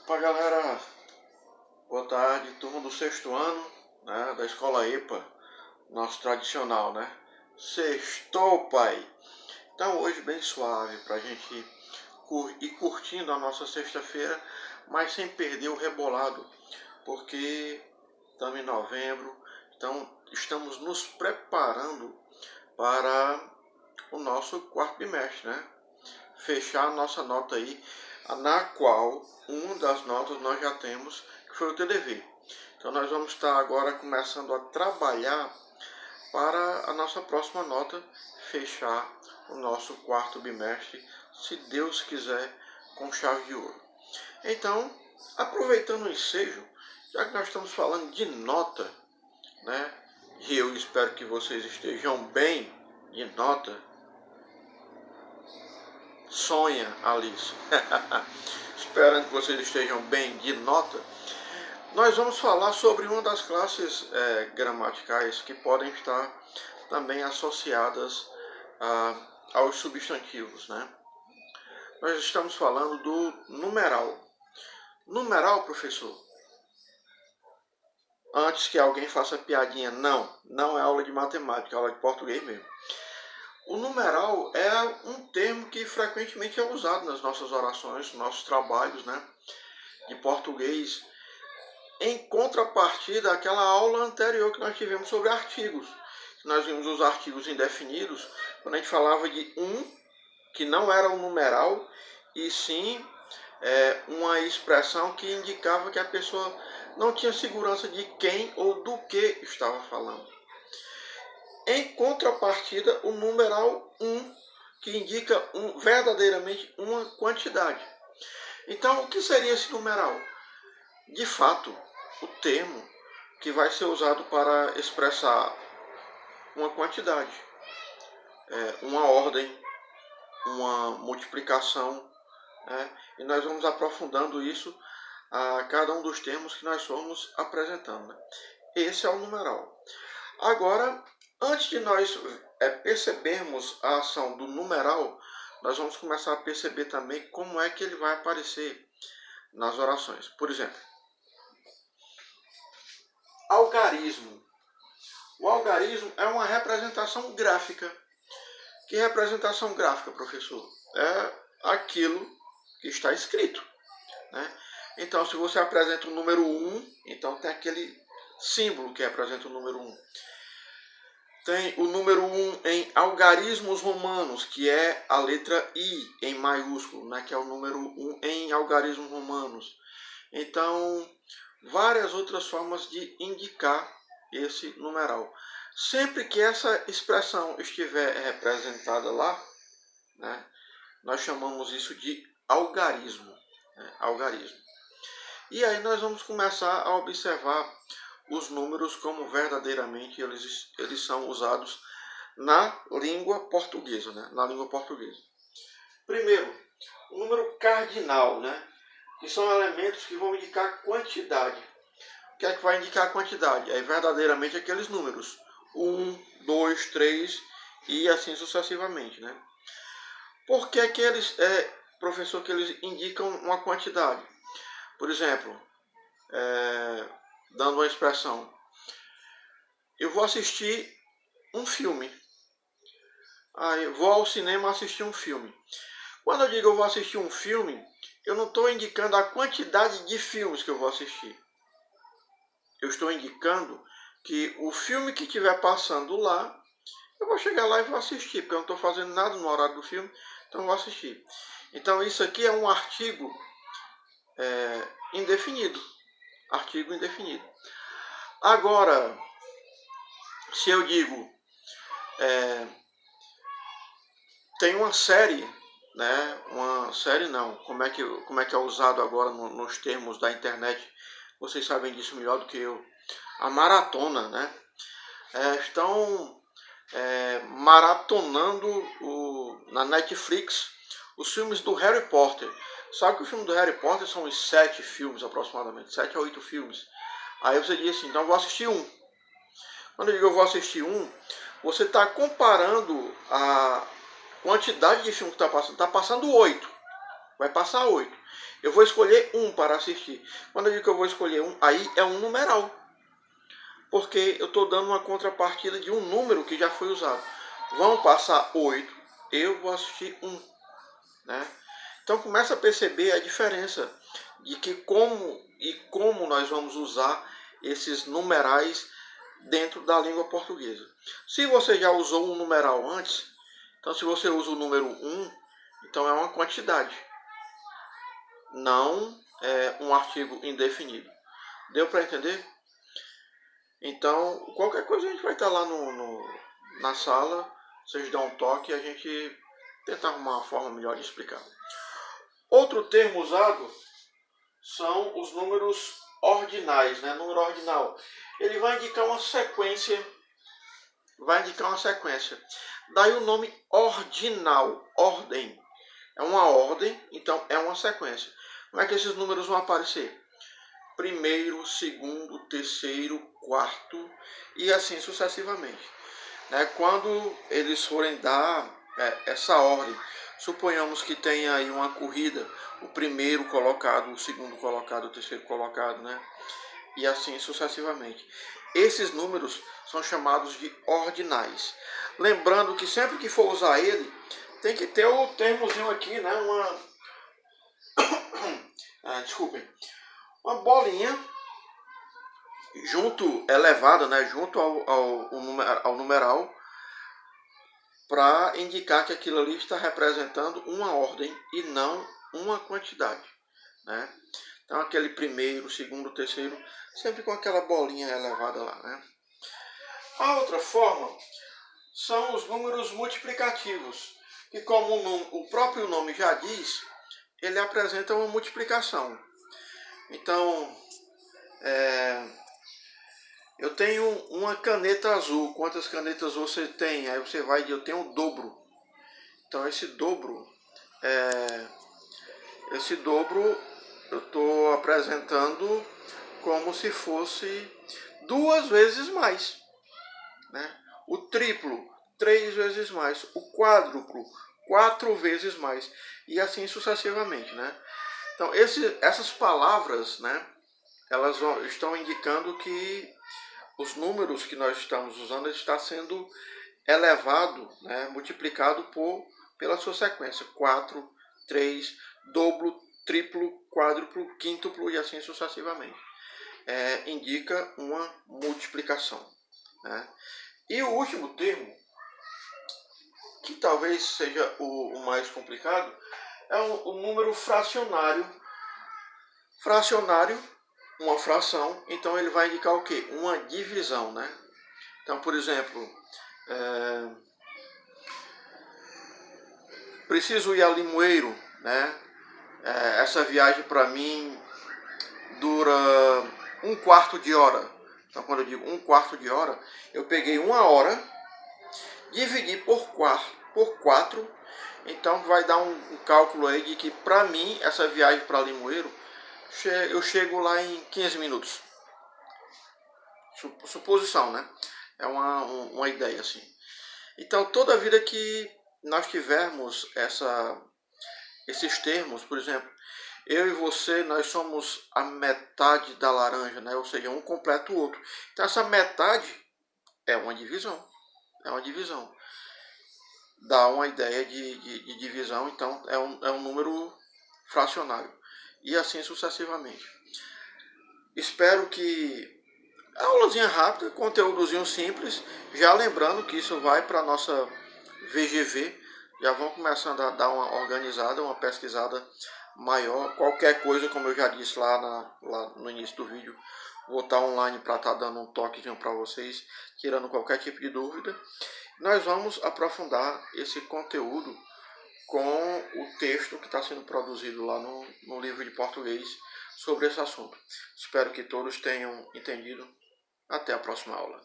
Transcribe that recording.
Opa galera, boa tarde, turma do sexto ano, né, da escola EPA, nosso tradicional, né? Sextou, pai! Então hoje bem suave pra gente ir curtindo a nossa sexta-feira, mas sem perder o rebolado, porque estamos em novembro, então estamos nos preparando para o nosso quarto bimestre, né? Fechar a nossa nota aí, na qual uma das notas nós já temos, que foi o TDV. Então nós vamos estar agora começando a trabalhar para a nossa próxima nota, fechar o nosso quarto bimestre, se Deus quiser, com chave de ouro. Então, aproveitando o ensejo, já que nós estamos falando de nota, né? E eu espero que vocês estejam bem de nota. Sonha, Alice. Esperando que vocês estejam bem de nota. Nós vamos falar sobre uma das classes gramaticais que podem estar também associadas aos substantivos, né? Nós estamos falando do numeral. Numeral, professor? Antes que alguém faça piadinha, não é aula de matemática, é aula de português mesmo. O numeral é um termo que frequentemente é usado nas nossas orações, nos nossos trabalhos, né, de português, em contrapartida àquela aula anterior que nós tivemos sobre artigos. Nós vimos os artigos indefinidos, quando a gente falava de que não era um numeral, e sim uma expressão que indicava que a pessoa não tinha segurança de quem ou do que estava falando. Em contrapartida, o numeral 1, que indica verdadeiramente uma quantidade. Então, o que seria esse numeral? De fato, o termo que vai ser usado para expressar uma quantidade, uma ordem, uma multiplicação, né? E nós vamos aprofundando isso a cada um dos termos que nós formos apresentando, né? Esse é o numeral. Agora, antes de nós percebermos a ação do numeral, nós vamos começar a perceber também como é que ele vai aparecer nas orações. Por exemplo, algarismo. O algarismo é uma representação gráfica. Que representação gráfica, professor? É aquilo que está escrito, né? Então, se você apresenta o número 1, então tem aquele símbolo que representa o número 1. Tem o número 1 em algarismos romanos, que é a letra I em maiúsculo, né, que é o número 1 em algarismos romanos. Então, várias outras formas de indicar esse numeral. Sempre que essa expressão estiver representada lá, né, nós chamamos isso de algarismo, né, algarismo. E aí nós vamos começar a observar os números como verdadeiramente eles são usados na língua portuguesa, né? Na língua portuguesa. Primeiro, o número cardinal, né? Que são elementos que vão indicar quantidade. O que é que vai indicar a quantidade? É verdadeiramente aqueles números. 1, 2, 3 e assim sucessivamente, né? Por que que eles, professor, que eles indicam uma quantidade? Por exemplo, dando uma expressão, eu vou assistir um filme. Eu vou ao cinema assistir um filme. Quando eu digo eu vou assistir um filme, eu não estou indicando a quantidade de filmes que eu vou assistir. Eu estou indicando que o filme que estiver passando lá, eu vou chegar lá e vou assistir, porque eu não estou fazendo nada no horário do filme, então eu vou assistir. Então isso aqui é um artigo indefinido. Artigo indefinido. Agora, se eu digo tem uma série, né? Uma série não. Como é que é usado agora nos termos da internet? Vocês sabem disso melhor do que eu. A maratona, né? Estão maratonando na Netflix os filmes do Harry Potter. Sabe que o filme do Harry Potter são uns 7 filmes aproximadamente, 7 a 8 filmes. Aí você diz assim, então eu vou assistir um. Quando eu digo eu vou assistir um, você está comparando a quantidade de filme que está passando 8. vai passar 8. Eu vou escolher 1 para assistir. Quando eu digo que eu vou escolher 1, aí é um numeral. Porque eu estou dando uma contrapartida de um número que já foi usado. Vão passar 8, eu vou assistir 1. Né? Então começa a perceber a diferença de que como nós vamos usar esses numerais dentro da língua portuguesa. Se você já usou um numeral antes, então se você usa o número 1, então é uma quantidade, não é um artigo indefinido. Deu para entender? Então, qualquer coisa a gente vai estar lá na sala, vocês dão um toque e a gente tenta arrumar uma forma melhor de explicar. Outro termo usado são os números ordinais, né? Número ordinal. Ele vai indicar uma sequência. Daí o nome ordinal, ordem. É uma ordem, então é uma sequência. Como é que esses números vão aparecer? Primeiro, segundo, terceiro, quarto e assim sucessivamente. Né? Quando eles forem dar essa ordem, suponhamos que tenha aí uma corrida, o primeiro colocado, o segundo colocado, o terceiro colocado, né? E assim sucessivamente. Esses números são chamados de ordinais. Lembrando que sempre que for usar ele, tem que ter o termozinho aqui, né? Uma bolinha elevada, né? Junto ao numeral, para indicar que aquilo ali está representando uma ordem e não uma quantidade. Né? Então aquele primeiro, segundo, terceiro, sempre com aquela bolinha elevada lá. Né? A outra forma são os números multiplicativos, que como o próprio nome já diz, ele apresenta uma multiplicação. Então, eu tenho uma caneta azul. Quantas canetas você tem? Aí você vai dizer, eu tenho o dobro. Então esse dobro eu estou apresentando como se fosse 2 vezes mais. Né? O triplo, 3 vezes mais. O quádruplo, 4 vezes mais. E assim sucessivamente. Né? Então essas palavras, né, elas estão indicando que os números que nós estamos usando está sendo elevado, né, multiplicado pela sua sequência. 4, 3, dobro, triplo, quádruplo, quíntuplo e assim sucessivamente. Indica uma multiplicação. Né? E o último termo, que talvez seja o mais complicado, é o número fracionário. Fracionário, uma fração, então ele vai indicar o quê? Uma divisão. Né? Então, por exemplo, preciso ir a Limoeiro, né? Essa viagem para mim dura 1/4 de hora. Então, quando eu digo 1/4 de hora, eu peguei 1 hora, dividi por 4, então vai dar um cálculo aí de que para mim, essa viagem para Limoeiro, eu chego lá em 15 minutos. Suposição, né? É uma ideia assim. Então, toda vida que nós tivermos esses termos, por exemplo, eu e você, nós somos a metade da laranja, né? Ou seja, um completa o outro. Então, essa metade é uma divisão. Dá uma ideia de divisão, então é um número fracionário. E assim sucessivamente. Espero que aulazinha rápida, conteúdozinho simples. Já lembrando que isso vai para a nossa VGV. Já vão começando a dar uma organizada, uma pesquisada maior. Qualquer coisa, como eu já disse lá no início do vídeo, vou estar online para estar dando um toquezinho para vocês, tirando qualquer tipo de dúvida. Nós vamos aprofundar esse conteúdo com o texto que está sendo produzido lá no livro de português sobre esse assunto. Espero que todos tenham entendido. Até a próxima aula.